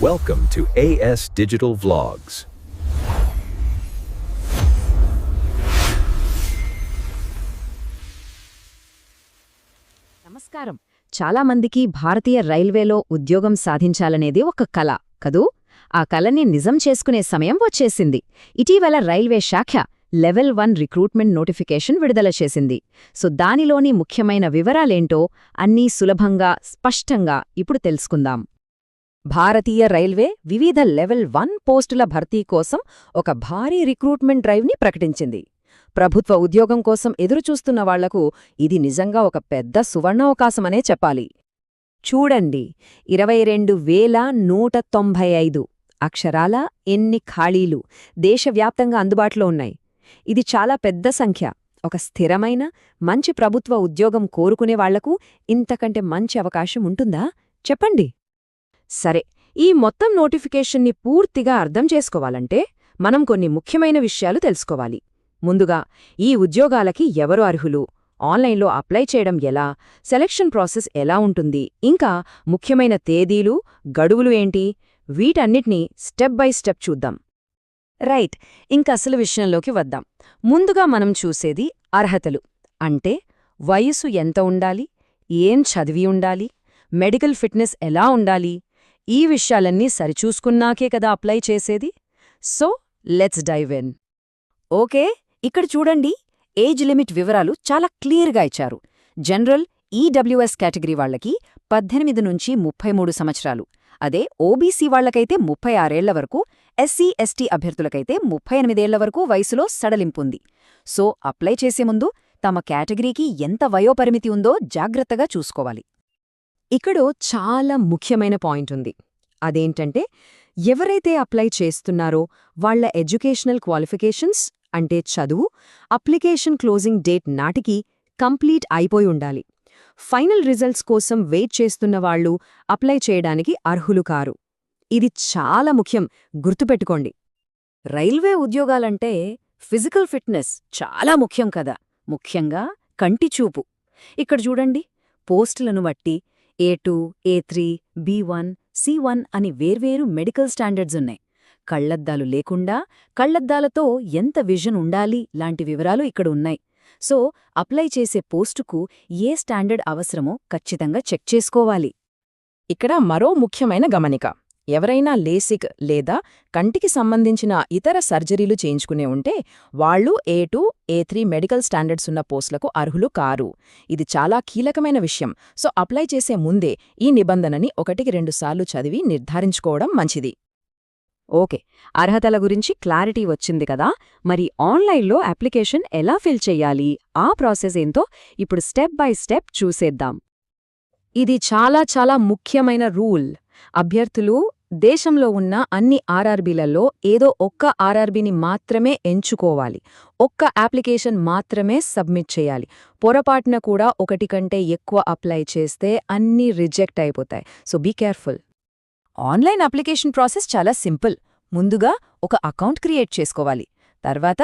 Welcome to AS Digital Vlogs. నమస్కారం. చాలా మందికి భారతీయ రైల్వేలో ఉద్యోగం సాధించాలనేది ఒక కల కదూ. ఆ కలని నిజం చేసుకునే సమయం వచ్చేసింది. ఇటీవల రైల్వే శాఖ లెవెల్ 1 రిక్రూట్మెంట్ నోటిఫికేషన్ విడుదల చేసింది. సో దానిలోని ముఖ్యమైన వివరాలేంటో అన్నీ సులభంగా స్పష్టంగా ఇప్పుడు తెలుసుకుందాం. భారతీయ రైల్వే వివిధ లెవెల్ 1 పోస్టుల భర్తీ కోసం ఒక భారీ రిక్రూట్మెంట్ డ్రైవ్ని ప్రకటించింది. ప్రభుత్వ ఉద్యోగం కోసం ఎదురుచూస్తున్న వాళ్లకు ఇది నిజంగా ఒక పెద్ద సువర్ణావకాశమనే చెప్పాలి. చూడండి, 22,195 అక్షరాల ఎన్ని ఖాళీలు దేశవ్యాప్తంగా అందుబాటులో ఉన్నాయి. ఇది చాలా పెద్ద సంఖ్య. ఒక స్థిరమైన మంచి ప్రభుత్వ ఉద్యోగం కోరుకునే వాళ్లకు ఇంతకంటే మంచి అవకాశం ఉంటుందా చెప్పండి. సరే, ఈ మొత్తం నోటిఫికేషన్ని పూర్తిగా అర్థం చేసుకోవాలంటే మనం కొన్ని ముఖ్యమైన విషయాలు తెలుసుకోవాలి. ముందుగా, ఈ ఉద్యోగాలకి ఎవరు అర్హులు, ఆన్లైన్లో అప్లై చేయడం ఎలా, సెలక్షన్ ప్రాసెస్ ఎలా ఉంటుంది, ఇంకా ముఖ్యమైన తేదీలు, గడువులు ఏంటి, వీటన్నిటినీ స్టెప్ బై స్టెప్ చూద్దాం. రైట్, ఇంక అసలు విషయంలోకి వద్దాం. ముందుగా మనం చూసేది అర్హతలు. అంటే వయసు ఎంత ఉండాలి, ఏం చదివి ఉండాలి, మెడికల్ ఫిట్నెస్ ఎలా ఉండాలి, ఈ విషయాలన్నీ సరిచూసుకున్నాకే కదా అప్లై చేసేది. So let's dive in. Okay, ఇక్కడ చూడండి, ఏజ్ లిమిట్ వివరాలు చాలా క్లియర్గా ఇచ్చారు. జనరల్ ఈడబ్ల్యూఎస్ కేటగిరీ వాళ్లకి 18 నుంచి 33 సంవత్సరాలు, అదే ఓబీసీ వాళ్లకైతే 36 ఏళ్ల వరకు, ఎస్సీ ఎస్టీ అభ్యర్థులకైతే 38 ఏళ్ల వరకు వయసులో సడలింపుంది. సో అప్లై చేసే ముందు తమ కేటగిరీకి ఎంత వయోపరిమితి ఉందో జాగ్రత్తగా చూసుకోవాలి. ఇక్కడో చాలా ముఖ్యమైన పాయింట్ ఉంది. అదేంటంటే, ఎవరైతే అప్లై చేస్తున్నారో వాళ్ల ఎడ్యుకేషనల్ క్వాలిఫికేషన్స్ అంటే చదువు అప్లికేషన్ క్లోజింగ్ డేట్ నాటికి కంప్లీట్ అయిపోయి ఉండాలి. ఫైనల్ రిజల్ట్స్ కోసం వెయిట్ చేస్తున్న వాళ్లు అప్లై చేయడానికి అర్హులు కారు. ఇది చాలా ముఖ్యం, గుర్తుపెట్టుకోండి. రైల్వే ఉద్యోగాలంటే ఫిజికల్ ఫిట్నెస్ చాలా ముఖ్యం కదా, ముఖ్యంగా కంటిచూపు. ఇక్కడ చూడండి, పోస్టులను బట్టి A2, A3, B1, C1 అని వేర్వేరు మెడికల్ స్టాండర్డ్స్ ఉన్నాయి. కళ్లద్దాలు లేకుండా, కళ్లద్దాలతో ఎంత విజన్ ఉండాలి లాంటి వివరాలు ఇక్కడ ఉన్నాయి. సో అప్లై చేసే పోస్టుకు ఏ స్టాండర్డ్ అవసరమో ఖచ్చితంగా చెక్ చేసుకోవాలి. ఇక్కడ మరో ముఖ్యమైన గమనిక. ఎవరైనా లేసిక్ లేదా కంటికి సంబంధించిన ఇతర సర్జరీలు చేయించుకునే ఉంటే వాళ్లు A2, A3 మెడికల్ స్టాండర్డ్స్ ఉన్న పోస్టులకు అర్హులు కారు. ఇది చాలా కీలకమైన విషయం. సో అప్లై చేసే ముందే ఈ నిబంధనని 1-2 సార్లు చదివి నిర్ధారించుకోవడం మంచిది. ఓకే, అర్హతల గురించి క్లారిటీ వచ్చింది కదా. మరి ఆన్లైన్లో అప్లికేషన్ ఎలా ఫిల్ చెయ్యాలి, ఆ ప్రాసెస్ ఏంతో ఇప్పుడు స్టెప్ బై స్టెప్ చూసేద్దాం. ఇది చాలా ముఖ్యమైన రూల్. అభ్యర్థులు దేశంలో ఉన్న అన్ని ఆర్ఆర్బీలలో ఏదో ఒక్క ఆర్ఆర్బీని మాత్రమే ఎంచుకోవాలి. ఒక్క అప్లికేషన్ మాత్రమే సబ్మిట్ చేయాలి. పొరపాటున కూడా 1 కంటే ఎక్కువ అప్లై చేస్తే అన్నీ రిజెక్ట్ అయిపోతాయి. So be careful. Online application process చాలా సింపుల్. ముందుగా ఒక అకౌంట్ క్రియేట్ చేసుకోవాలి. తర్వాత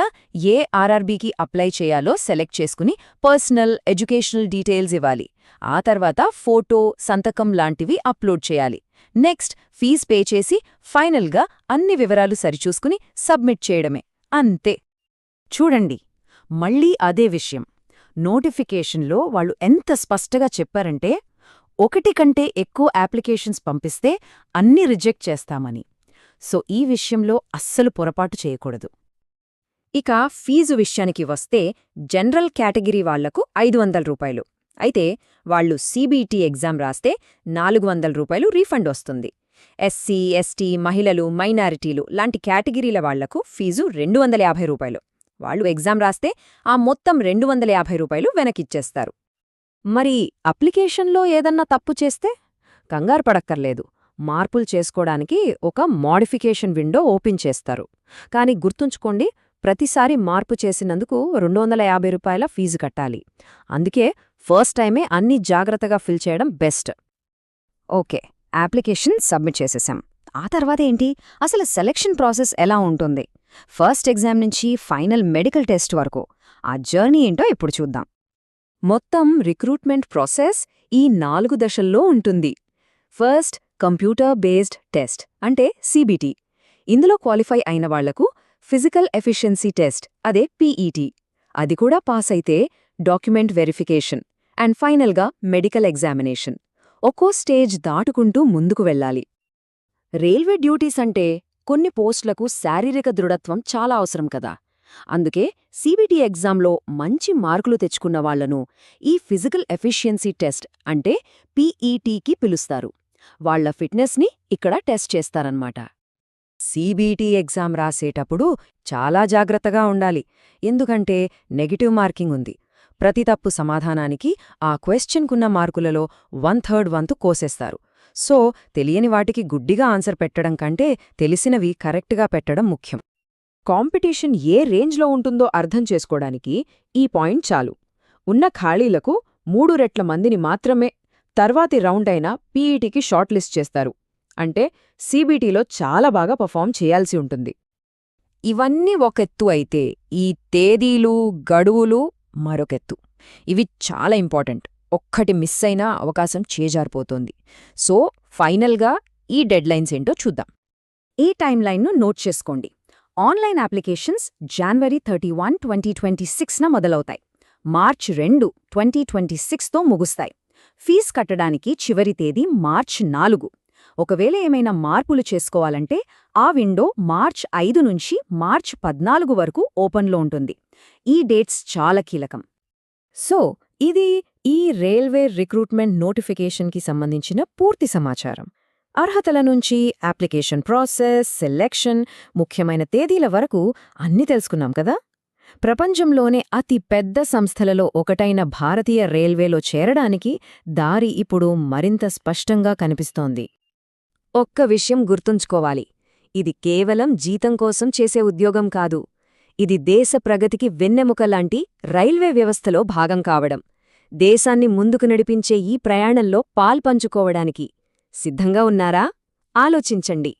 ఏ ఆర్ఆర్బీకి అప్లై చేయాలో సెలెక్ట్ చేసుకుని పర్సనల్, ఎడ్యుకేషనల్ డీటెయిల్స్ ఇవ్వాలి. ఆ తర్వాత ఫోటో, సంతకం లాంటివి అప్లోడ్ చేయాలి. నెక్స్ట్ ఫీజ్ పే చేసి ఫైనల్గా అన్ని వివరాలు సరిచూసుకుని సబ్మిట్ చేయడమే, అంతే. చూడండి, మళ్ళీ అదే విషయం. నోటిఫికేషన్లో వాళ్ళు ఎంత స్పష్టంగా చెప్పారంటే 1 కంటే ఎక్కువ అప్లికేషన్స్ పంపిస్తే అన్నీ రిజెక్ట్ చేస్తామని. సో ఈ విషయంలో అస్సలు పొరపాటు చేయకూడదు. ఇక ఫీజు విషయానికి వస్తే జనరల్ కేటగిరీ వాళ్లకు 500 రూపాయలు. అయితే వాళ్లు CBT ఎగ్జామ్ రాస్తే 400 రూపాయలు రీఫండ్ వస్తుంది. ఎస్సీ, ఎస్టీ, మహిళలు, మైనారిటీలు లాంటి కేటగిరీల వాళ్లకు ఫీజు 250 రూపాయలు. వాళ్లు ఎగ్జామ్ రాస్తే ఆ మొత్తం 250 రూపాయలు వెనకిచ్చేస్తారు. మరి అప్లికేషన్లో ఏదన్నా తప్పు చేస్తే కంగారు పడక్కర్లేదు. మార్పులు చేసుకోవడానికి ఒక మోడిఫికేషన్ విండో ఓపెన్ చేస్తారు. కానీ గుర్తుంచుకోండి, ప్రతిసారి మార్పు చేసినందుకు 250 రూపాయల ఫీజు కట్టాలి. అందుకే ఫస్ట్ టైమే అన్నీ జాగ్రత్తగా ఫిల్ చేయడం బెస్ట్. ఓకే, అప్లికేషన్ సబ్మిట్ చేసేసాం. ఆ తర్వాతేంటి, అసలు సెలక్షన్ ప్రాసెస్ ఎలా ఉంటుంది? ఫస్ట్ ఎగ్జామ్ నుంచి ఫైనల్ మెడికల్ టెస్ట్ వరకు ఆ జర్నీ ఏంటో ఇప్పుడు చూద్దాం. మొత్తం రిక్రూట్మెంట్ ప్రాసెస్ ఈ 4 దశల్లో ఉంటుంది. ఫస్ట్ కంప్యూటర్ బేస్డ్ టెస్ట్ అంటే CBT. ఇందులో క్వాలిఫై అయిన వాళ్లకు ఫిజికల్ ఎఫిషియన్సీ టెస్ట్ అదే PET. అది కూడా పాస్ అయితే డాక్యుమెంట్ వెరిఫికేషన్ అండ్ ఫైనల్గా మెడికల్ ఎగ్జామినేషన్. ఒక్కో స్టేజ్ దాటుకుంటూ ముందుకు వెళ్ళాలి. రైల్వే డ్యూటీస్ అంటే కొన్ని పోస్టులకు శారీరక దృఢత్వం చాలా అవసరం కదా. అందుకే CBT ఎగ్జామ్లో మంచి మార్కులు తెచ్చుకున్న వాళ్లను ఈ ఫిజికల్ ఎఫిషియన్సీ టెస్ట్ అంటే PETకి పిలుస్తారు. వాళ్ల ఫిట్నెస్ని ఇక్కడ టెస్ట్ చేస్తారన్నమాట. CBT ఎగ్జామ్ రాసేటప్పుడు చాలా జాగ్రత్తగా ఉండాలి. ఎందుకంటే నెగెటివ్ మార్కింగ్ ఉంది. ప్రతి తప్పు సమాధానానికి ఆ క్వెశ్చన్కున్న మార్కులలో 1/3 వంతు కోసేస్తారు. సో తెలియని వాటికి గుడ్డిగా ఆన్సర్ పెట్టడం కంటే తెలిసినవి కరెక్ట్గా పెట్టడం ముఖ్యం. కాంపిటీషన్ ఏ రేంజ్లో ఉంటుందో అర్థం చేసుకోవడానికి ఈ పాయింట్ చాలు. ఉన్న ఖాళీలకు 3 రెట్ల మందిని మాత్రమే తర్వాతి రౌండ్ అయిన PETకి షార్ట్ లిస్ట్ చేస్తారు. అంటే CBTలో చాలా బాగా పర్ఫామ్ చేయాల్సి ఉంటుంది. ఇవన్నీ ఒకెత్తు అయితే ఈ తేదీలు, గడువులు మరొకెత్తు. ఇవి చాలా ఇంపార్టెంట్. ఒక్కటి మిస్ అయినా అవకాశం చేజారిపోతోంది. సో ఫైనల్గా ఈ డెడ్లైన్స్ ఏంటో చూద్దాం. ఈ టైమ్లైన్ను నోట్ చేసుకోండి. ఆన్లైన్ అప్లికేషన్స్ January 31, 2026న మొదలవుతాయి. March 2, 2026తో ముగుస్తాయి. ఫీజు కట్టడానికి చివరి తేదీ March 4. ఒకవేళ ఏమైనా మార్పులు చేసుకోవాలంటే ఆ విండో March 5 నుంచి March 14 వరకు ఓపెన్లో ఉంటుంది. ఈ డేట్స్ చాలా కీలకం. సో ఇది ఈ రైల్వే రిక్రూట్మెంట్ నోటిఫికేషన్కి సంబంధించిన పూర్తి సమాచారం. అర్హతల నుంచి అప్లికేషన్ ప్రాసెస్, సెలెక్షన్, ముఖ్యమైన తేదీల వరకు అన్నీ తెలుసుకున్నాం కదా. ప్రపంచంలోనే అతి పెద్ద సంస్థలలో ఒకటైన భారతీయ రైల్వేలో చేరడానికి దారి ఇప్పుడు మరింత స్పష్టంగా కనిపిస్తోంది. ఒక్క విషయం గుర్తుంచుకోవాలి. ఇది కేవలం జీతం కోసం చేసే ఉద్యోగం కాదు. ఇది దేశ ప్రగతికి వెన్నెముక లాంటి రైల్వే వ్యవస్థలో భాగం కావడం. దేశాన్ని ముందుకు నడిపించే ఈ ప్రయాణంలో పాల్పంచుకోవడానికి సిద్ధంగా ఉన్నారా? ఆలోచించండి.